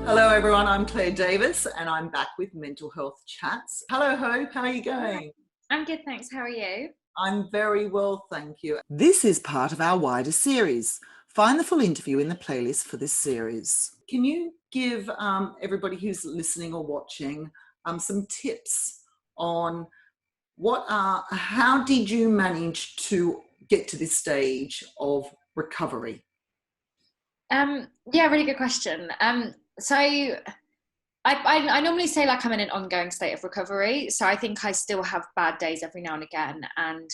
Hello everyone, I'm Claire Davis and I'm back with Mental Health Chats. Hello Hope, how are you going? I'm good, thanks. How are you? I'm very well, thank you. This is part of our wider series. Find the full interview in the playlist for this series. Can you give everybody who's listening or watching some tips on how did you manage to get to this stage of recovery? Yeah, really good question. So I normally say like I'm in an ongoing state of recovery. So I think I still have bad days every now and again, and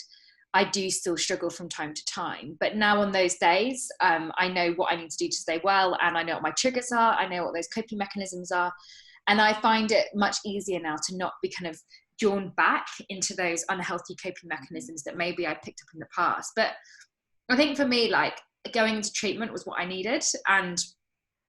I do still struggle from time to time. But now on those days, I know what I need to do to stay well, and I know what my triggers are. I know what those coping mechanisms are, and I find it much easier now to not be kind of drawn back into those unhealthy coping mechanisms that maybe I picked up in the past. But I think for me, like going into treatment was what I needed. And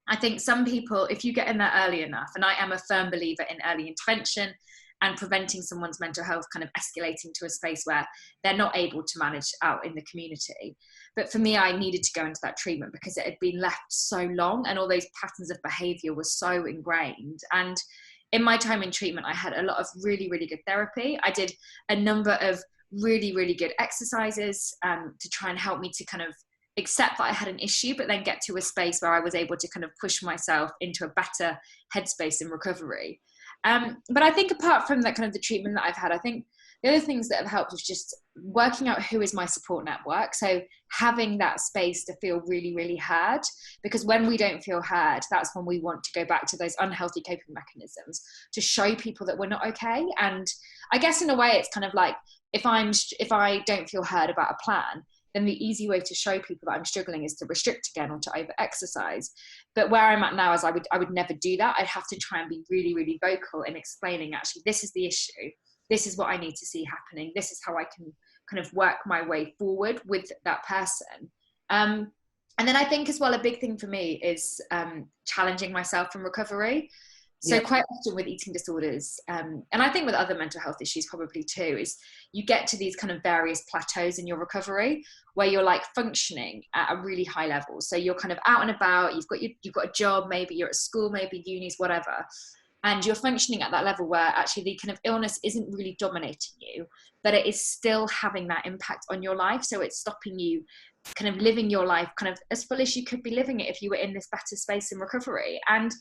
I think some people, if you get in there early enough, and I am a firm believer in early intervention and preventing someone's mental health kind of escalating to a space where they're not able to manage out in the community. But for me, I needed to go into that treatment because it had been left so long and all those patterns of behavior were so ingrained. And in my time in treatment, I had a lot of really, really good therapy. I did a number of really, really good exercises to try and help me to kind of accept that I had an issue, but then get to a space where I was able to kind of push myself into a better headspace in recovery. But I think apart from that kind of the treatment that I've had, I think the other things that have helped is just working out who is my support network. So having that space to feel really, really heard, because when we don't feel heard, that's when we want to go back to those unhealthy coping mechanisms to show people that we're not okay. And I guess in a way, it's kind of like if I don't feel heard about a plan, then the easy way to show people that I'm struggling is to restrict again or to over exercise. But where I'm at now is I would never do that. I'd have to try and be really, really vocal in explaining, actually, this is the issue. This is what I need to see happening. This is how I can kind of work my way forward with that person. And then I think as well, a big thing for me is challenging myself from recovery. So quite often with eating disorders, and I think with other mental health issues probably too, is you get to these kind of various plateaus in your recovery where you're like functioning at a really high level. So you're kind of out and about, you've got a job, maybe you're at school, maybe unis, whatever. And you're functioning at that level where actually the kind of illness isn't really dominating you, but it is still having that impact on your life. So it's stopping you kind of living your life kind of as full as you could be living it if you were in this better space in recovery. And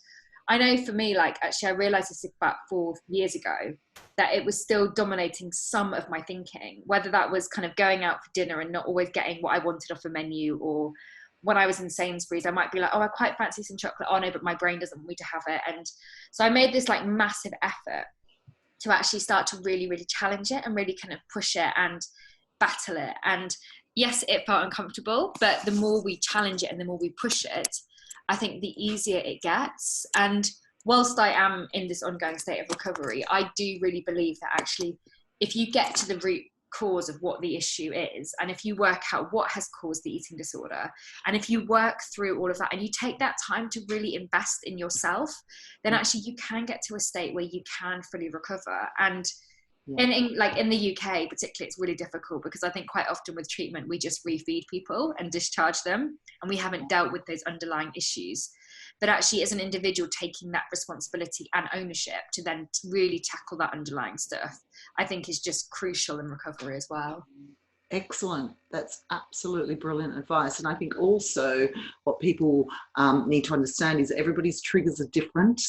I know for me, like actually I realized this about 4 years ago, that it was still dominating some of my thinking, whether that was kind of going out for dinner and not always getting what I wanted off a menu, or when I was in Sainsbury's, I might be like, oh, I quite fancy some chocolate. Oh no, but my brain doesn't want me to have it. And so I made this like massive effort to actually start to really, really challenge it and really kind of push it and battle it. And yes, it felt uncomfortable, but the more we challenge it and the more we push it, I think the easier it gets. And whilst I am in this ongoing state of recovery, I do really believe that actually, if you get to the root cause of what the issue is, and if you work out what has caused the eating disorder, and if you work through all of that and you take that time to really invest in yourself, then actually you can get to a state where you can fully recover. And in the UK particularly, it's really difficult because I think quite often with treatment we just refeed people and discharge them, and we haven't dealt with those underlying issues. But actually as an individual, taking that responsibility and ownership to then really tackle that underlying stuff, I think is just crucial in recovery as well. Excellent. That's absolutely brilliant advice. And I think also what people need to understand is everybody's triggers are different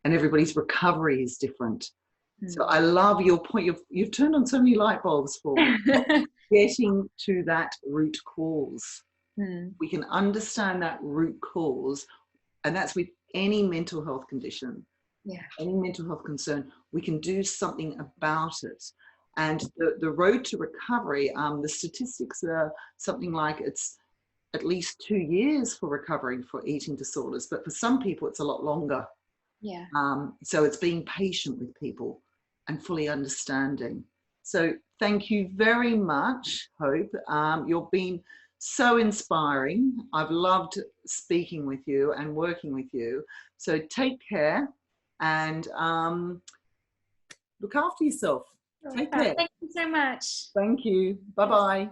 and everybody's recovery is different. So I love your point. You've turned on so many light bulbs for getting to that root cause. We can understand that root cause, and that's with any mental health condition, any mental health concern. We can do something about it. And the road to recovery, the statistics are something like it's at least 2 years for recovering for eating disorders, but for some people it's a lot longer. So it's being patient with people and fully understanding. So thank you very much, Hope. You've been so inspiring. I've loved speaking with you and working with you. So take care and look after yourself. Take care. Thank you so much. Thank you. Bye-bye.